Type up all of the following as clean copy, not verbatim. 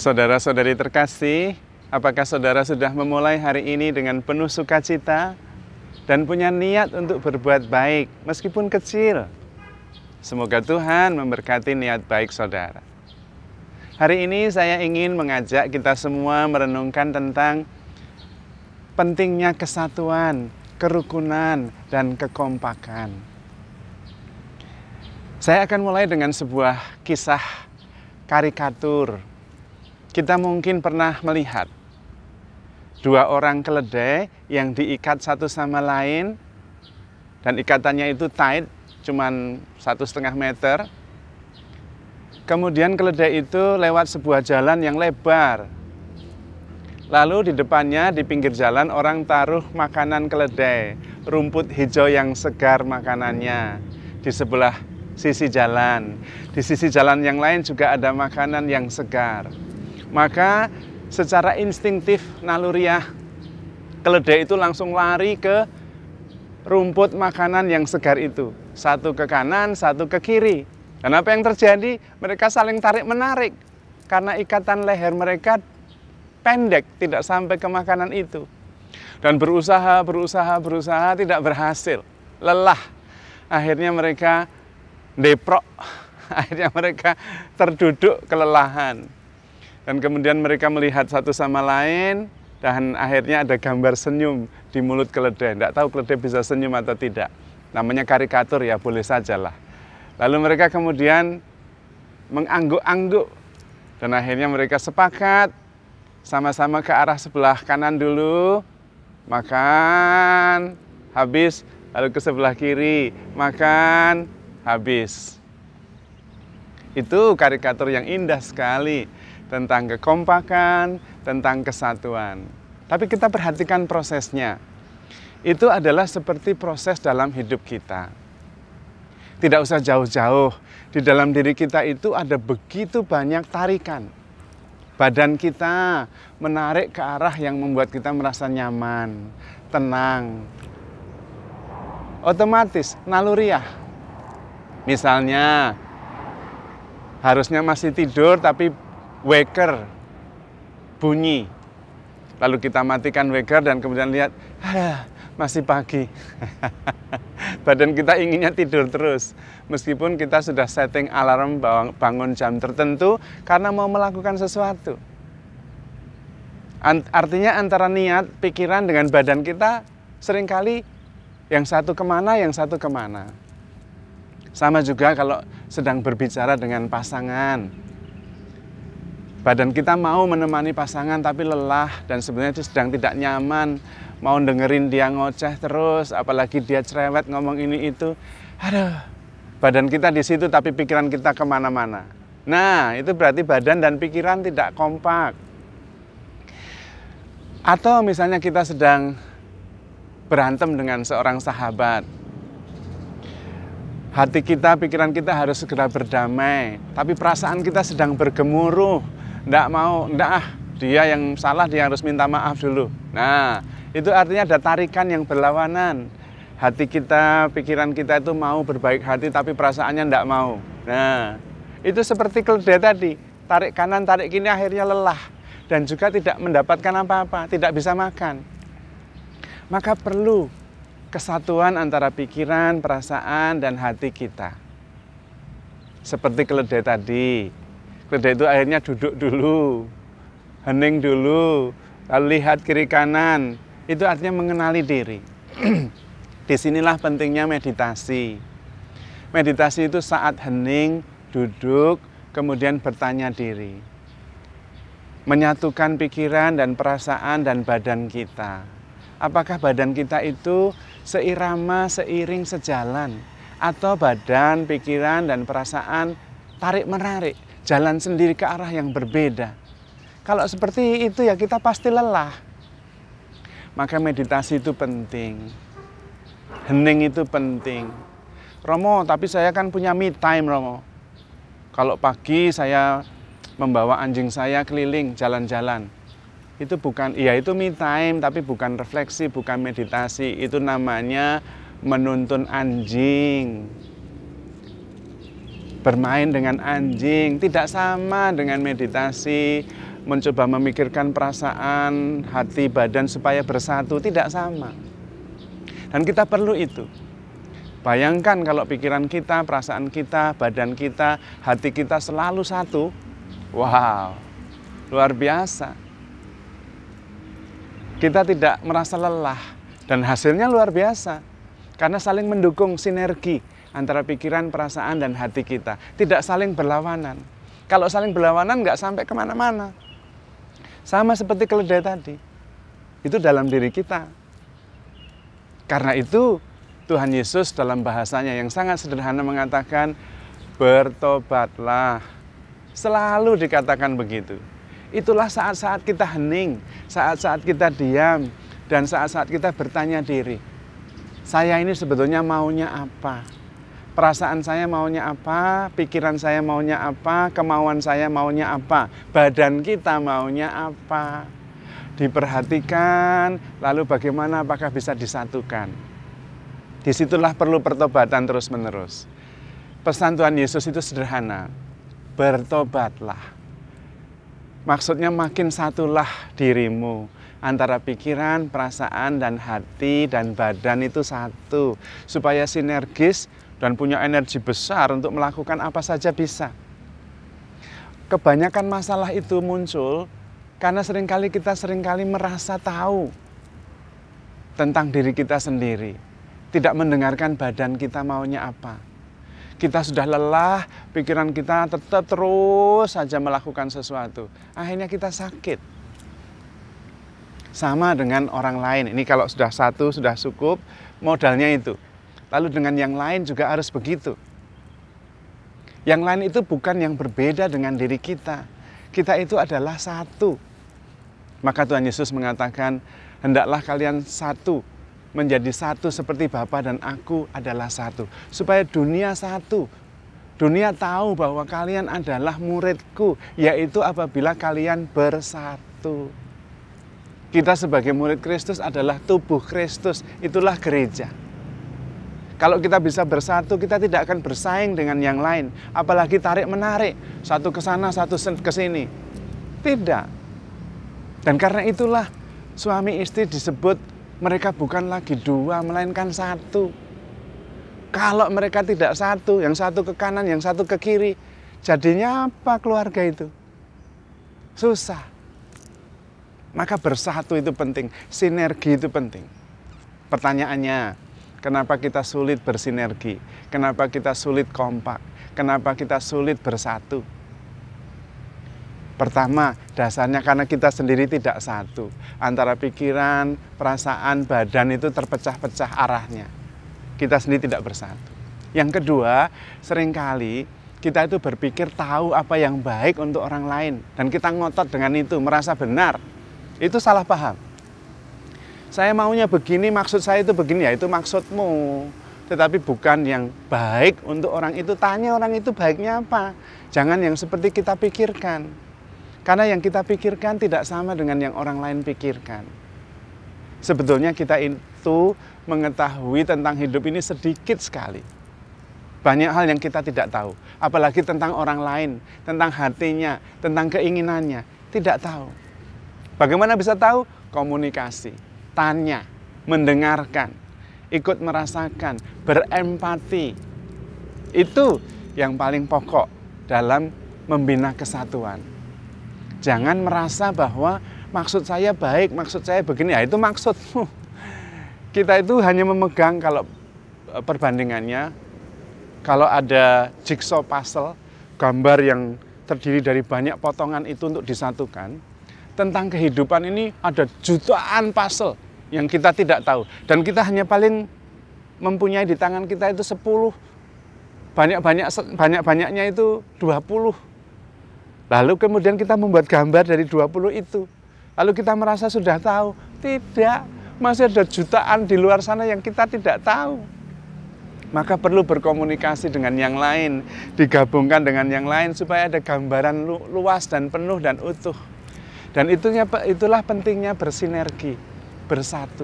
Saudara-saudari terkasih, apakah saudara sudah memulai hari ini dengan penuh sukacita dan punya niat untuk berbuat baik meskipun kecil? Semoga Tuhan memberkati niat baik saudara. Hari ini saya ingin mengajak kita semua merenungkan tentang pentingnya kesatuan, kerukunan, dan kekompakan. Saya akan mulai dengan sebuah kisah karikatur. Kita mungkin pernah melihat dua orang keledai yang diikat satu sama lain, dan ikatannya itu tight, cuman 1,5 meter. Kemudian keledai itu lewat sebuah jalan yang lebar. Lalu di depannya, di pinggir jalan, orang taruh makanan keledai, rumput hijau yang segar makanannya di sebelah sisi jalan. Di sisi jalan yang lain juga ada makanan yang segar. Maka secara instingtif naluriah, keledai itu langsung lari ke rumput makanan yang segar itu. Satu ke kanan, satu ke kiri. Dan apa yang terjadi? Mereka saling tarik-menarik. Karena ikatan leher mereka pendek, tidak sampai ke makanan itu. Dan berusaha, tidak berhasil. Lelah. Akhirnya mereka deprok. Akhirnya mereka terduduk kelelahan. Dan kemudian mereka melihat satu sama lain, dan akhirnya ada gambar senyum di mulut keledai. Tidak tahu keledai bisa senyum atau tidak. Namanya karikatur ya, boleh sajalah. Lalu mereka kemudian mengangguk-angguk. Dan akhirnya mereka sepakat, sama-sama ke arah sebelah kanan dulu, makan, habis, lalu ke sebelah kiri, makan, habis. Itu karikatur yang indah sekali. Tentang kekompakan, tentang kesatuan. Tapi kita perhatikan prosesnya. Itu adalah seperti proses dalam hidup kita. Tidak usah jauh-jauh. Di dalam diri kita itu ada begitu banyak tarikan. Badan kita menarik ke arah yang membuat kita merasa nyaman, tenang. Otomatis, naluriah. Misalnya, harusnya masih tidur tapi waker bunyi, lalu kita matikan waker dan kemudian lihat, masih pagi. Badan kita inginnya tidur terus, meskipun kita sudah setting alarm bangun jam tertentu karena mau melakukan sesuatu. Artinya antara niat, pikiran dengan badan kita seringkali yang satu kemana, yang satu kemana. Sama juga kalau sedang berbicara dengan pasangan. Badan kita mau menemani pasangan tapi lelah dan sebenarnya itu sedang tidak nyaman. Mau dengerin dia ngoceh terus, apalagi dia cerewet ngomong ini itu. Aduh, badan kita di situ tapi pikiran kita kemana-mana. Nah, itu berarti badan dan pikiran tidak kompak. Atau misalnya kita sedang berantem dengan seorang sahabat. Hati kita, pikiran kita harus segera berdamai. Tapi perasaan kita sedang bergemuruh. Dia yang salah, dia harus minta maaf dulu. Nah, itu artinya ada tarikan yang berlawanan. Hati kita, pikiran kita itu mau berbaik hati, tapi perasaannya tidak mau. Nah, itu seperti keledai tadi. Tarik kanan, tarik kiri, akhirnya lelah. Dan juga tidak mendapatkan apa-apa, tidak bisa makan. Maka perlu kesatuan antara pikiran, perasaan, dan hati kita. Seperti keledai tadi. Keledai itu akhirnya duduk dulu, hening dulu, lalu lihat kiri kanan. Itu artinya mengenali diri. Disinilah pentingnya meditasi. Meditasi itu saat hening, duduk, kemudian bertanya diri. Menyatukan pikiran dan perasaan dan badan kita. Apakah badan kita itu seirama, seiring, sejalan? Atau badan, pikiran, dan perasaan tarik-menarik? Jalan sendiri ke arah yang berbeda. Kalau seperti itu ya kita pasti lelah. Maka meditasi itu penting. Hening itu penting. Romo, tapi saya kan punya me time, Romo. Kalau pagi saya membawa anjing saya keliling, jalan-jalan. Itu bukan, iya itu me time, tapi bukan refleksi, bukan meditasi. Itu namanya menuntun anjing. Bermain dengan anjing tidak sama dengan meditasi, mencoba memikirkan perasaan, hati, badan supaya bersatu, tidak sama. Dan kita perlu itu. Bayangkan kalau pikiran kita, perasaan kita, badan kita, hati kita selalu satu. Wow, luar biasa. Kita tidak merasa lelah dan hasilnya luar biasa. Karena saling mendukung, sinergi antara pikiran, perasaan, dan hati kita. Tidak saling berlawanan. Kalau saling berlawanan nggak sampai kemana-mana. Sama seperti keledai tadi. Itu dalam diri kita. Karena itu Tuhan Yesus dalam bahasanya yang sangat sederhana mengatakan, bertobatlah. Selalu dikatakan begitu. Itulah saat-saat kita hening, saat-saat kita diam, dan saat-saat kita bertanya diri. Saya ini sebetulnya maunya apa? Perasaan saya maunya apa, pikiran saya maunya apa, kemauan saya maunya apa, badan kita maunya apa. Diperhatikan, lalu bagaimana, apakah bisa disatukan. Disitulah perlu pertobatan terus-menerus. Pesan Tuhan Yesus itu sederhana, bertobatlah. Maksudnya makin satulah dirimu. Antara pikiran, perasaan, dan hati, dan badan itu satu. Supaya sinergis dan punya energi besar untuk melakukan apa saja bisa. Kebanyakan masalah itu muncul karena kita seringkali merasa tahu tentang diri kita sendiri. Tidak mendengarkan badan kita maunya apa. Kita sudah lelah, pikiran kita tetap terus saja melakukan sesuatu. Akhirnya kita sakit. Sama dengan orang lain. Ini kalau sudah satu, sudah cukup, modalnya itu. Lalu dengan yang lain juga harus begitu. Yang lain itu bukan yang berbeda dengan diri kita. Kita itu adalah satu. Maka Tuhan Yesus mengatakan, hendaklah kalian satu, menjadi satu seperti Bapa dan aku adalah satu. Supaya dunia satu. Dunia tahu bahwa kalian adalah muridku, yaitu apabila kalian bersatu. Kita sebagai murid Kristus adalah tubuh Kristus, itulah gereja. Kalau kita bisa bersatu, kita tidak akan bersaing dengan yang lain. Apalagi tarik-menarik, satu ke sana, satu ke sini. Tidak. Dan karena itulah suami istri disebut mereka bukan lagi dua, melainkan satu. Kalau mereka tidak satu, yang satu ke kanan, yang satu ke kiri, jadinya apa keluarga itu? Susah. Maka bersatu itu penting, sinergi itu penting. Pertanyaannya, kenapa kita sulit bersinergi? Kenapa kita sulit kompak? Kenapa kita sulit bersatu? Pertama, dasarnya karena kita sendiri tidak satu. Antara pikiran, perasaan, badan itu terpecah-pecah arahnya. Kita sendiri tidak bersatu. Yang kedua, seringkali kita itu berpikir tahu apa yang baik untuk orang lain. Dan kita ngotot dengan itu, merasa benar. Itu salah paham. Saya maunya begini, maksud saya itu begini, ya itu maksudmu. Tetapi bukan yang baik untuk orang itu. Tanya orang itu baiknya apa. Jangan yang seperti kita pikirkan. Karena yang kita pikirkan tidak sama dengan yang orang lain pikirkan. Sebetulnya kita itu mengetahui tentang hidup ini sedikit sekali. Banyak hal yang kita tidak tahu. Apalagi tentang orang lain, tentang hatinya, tentang keinginannya. Tidak tahu. Bagaimana bisa tahu? Komunikasi. Tanya, mendengarkan, ikut merasakan, berempati. Itu yang paling pokok dalam membina kesatuan. Jangan merasa bahwa maksud saya baik, maksud saya begini, ya itu maksudmu. Kita itu hanya memegang, kalau perbandingannya, kalau ada jigsaw puzzle, gambar yang terdiri dari banyak potongan itu untuk disatukan, tentang kehidupan ini ada jutaan puzzle yang kita tidak tahu. Dan kita hanya paling mempunyai di tangan kita itu 10. Banyak-banyaknya itu 20. Lalu kemudian kita membuat gambar dari 20 itu. Lalu kita merasa sudah tahu. Tidak, masih ada jutaan di luar sana yang kita tidak tahu. Maka perlu berkomunikasi dengan yang lain, digabungkan dengan yang lain supaya ada gambaran luas dan penuh dan utuh. Dan itulah pentingnya bersinergi, bersatu.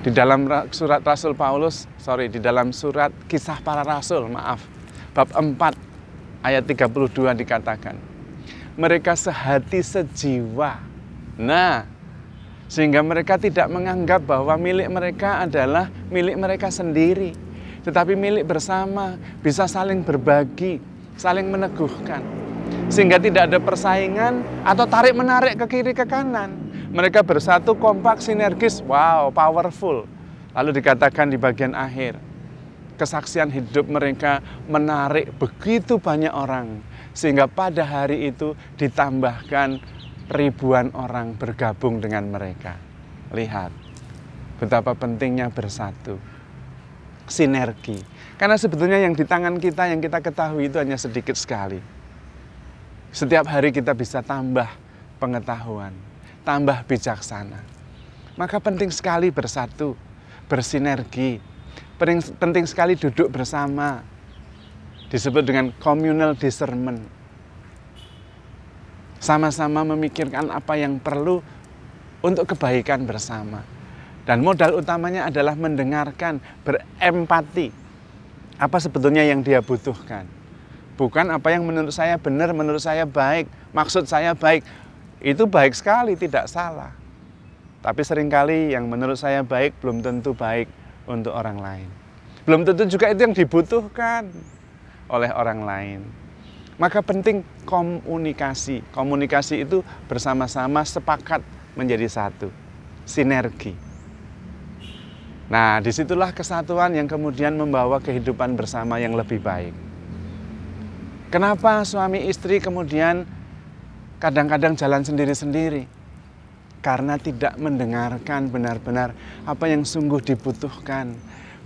Di dalam surat Rasul Paulus, di dalam surat Kisah Para Rasul, bab 4, Ayat 32 dikatakan, mereka sehati sejiwa. Nah, sehingga mereka tidak menganggap bahwa milik mereka adalah milik mereka sendiri, tetapi milik bersama, bisa saling berbagi, saling meneguhkan. Sehingga tidak ada persaingan atau tarik-menarik ke kiri ke kanan. Mereka bersatu, kompak, sinergis, wow, powerful. Lalu dikatakan di bagian akhir, kesaksian hidup mereka menarik begitu banyak orang, sehingga pada hari itu ditambahkan ribuan orang bergabung dengan mereka. Lihat betapa pentingnya bersatu, sinergi. Karena sebetulnya yang di tangan kita, yang kita ketahui itu hanya sedikit sekali. Setiap hari kita bisa tambah pengetahuan, tambah bijaksana. Maka penting sekali bersatu, bersinergi. Penting sekali duduk bersama. Disebut dengan communal discernment. Sama-sama memikirkan apa yang perlu untuk kebaikan bersama. Dan modal utamanya adalah mendengarkan, berempati. Apa sebetulnya yang dia butuhkan. Bukan apa yang menurut saya benar, menurut saya baik, maksud saya baik. Itu baik sekali, tidak salah. Tapi seringkali yang menurut saya baik belum tentu baik untuk orang lain. Belum tentu juga itu yang dibutuhkan oleh orang lain. Maka penting komunikasi. Komunikasi itu bersama-sama sepakat menjadi satu. Sinergi. Nah, disitulah kesatuan yang kemudian membawa kehidupan bersama yang lebih baik. Kenapa suami istri kemudian kadang-kadang jalan sendiri-sendiri? Karena tidak mendengarkan benar-benar apa yang sungguh dibutuhkan.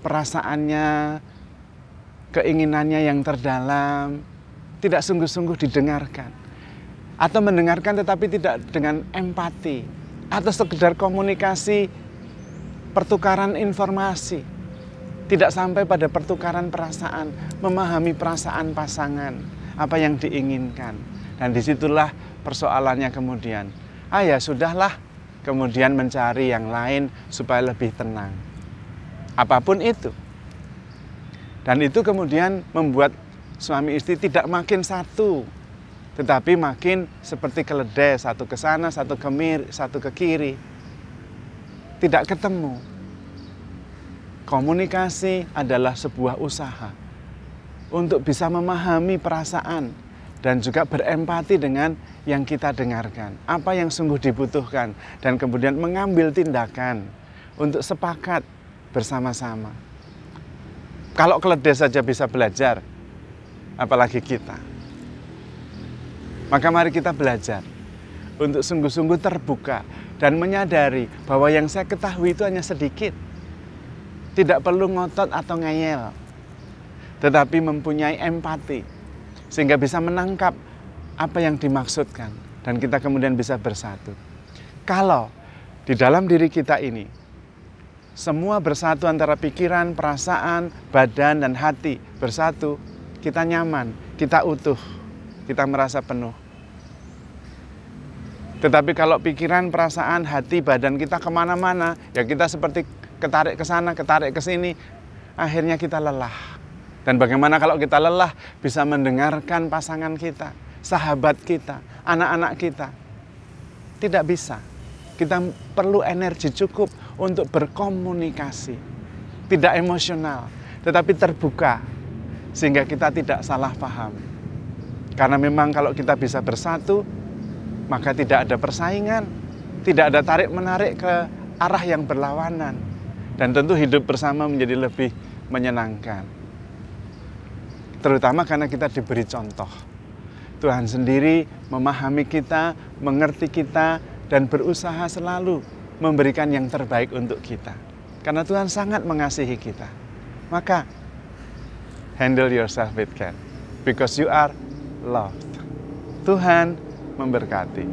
Perasaannya, keinginannya yang terdalam, tidak sungguh-sungguh didengarkan. Atau mendengarkan tetapi tidak dengan empati. Atau sekedar komunikasi, pertukaran informasi. Tidak sampai pada pertukaran perasaan, memahami perasaan pasangan, apa yang diinginkan. Dan disitulah persoalannya kemudian. Ya sudahlah, kemudian mencari yang lain supaya lebih tenang. Apapun itu. Dan itu kemudian membuat suami istri tidak makin satu, tetapi makin seperti keledai, satu ke sana, satu ke kiri. Tidak ketemu. Komunikasi adalah sebuah usaha untuk bisa memahami perasaan dan juga berempati dengan yang kita dengarkan. Apa yang sungguh dibutuhkan dan kemudian mengambil tindakan untuk sepakat bersama-sama. Kalau keledai saja bisa belajar, apalagi kita. Maka mari kita belajar untuk sungguh-sungguh terbuka dan menyadari bahwa yang saya ketahui itu hanya sedikit. Tidak perlu ngotot atau ngeyel, tetapi mempunyai empati sehingga bisa menangkap apa yang dimaksudkan dan kita kemudian bisa bersatu. Kalau di dalam diri kita ini semua bersatu antara pikiran, perasaan, badan, dan hati bersatu, kita nyaman, kita utuh, kita merasa penuh. Tetapi kalau pikiran, perasaan, hati, badan kita kemana-mana, ya kita seperti ketarik ke sana, ketarik ke sini, akhirnya kita lelah. Dan bagaimana kalau kita lelah bisa mendengarkan pasangan kita, sahabat kita, anak-anak kita? Tidak bisa. Kita perlu energi cukup untuk berkomunikasi. Tidak emosional, tetapi terbuka. Sehingga kita tidak salah paham. Karena memang kalau kita bisa bersatu, maka tidak ada persaingan, tidak ada tarik-menarik ke arah yang berlawanan. Dan tentu hidup bersama menjadi lebih menyenangkan. Terutama karena kita diberi contoh. Tuhan sendiri memahami kita, mengerti kita, dan berusaha selalu memberikan yang terbaik untuk kita. Karena Tuhan sangat mengasihi kita. Maka, handle yourself with care. Because you are loved. Tuhan memberkati.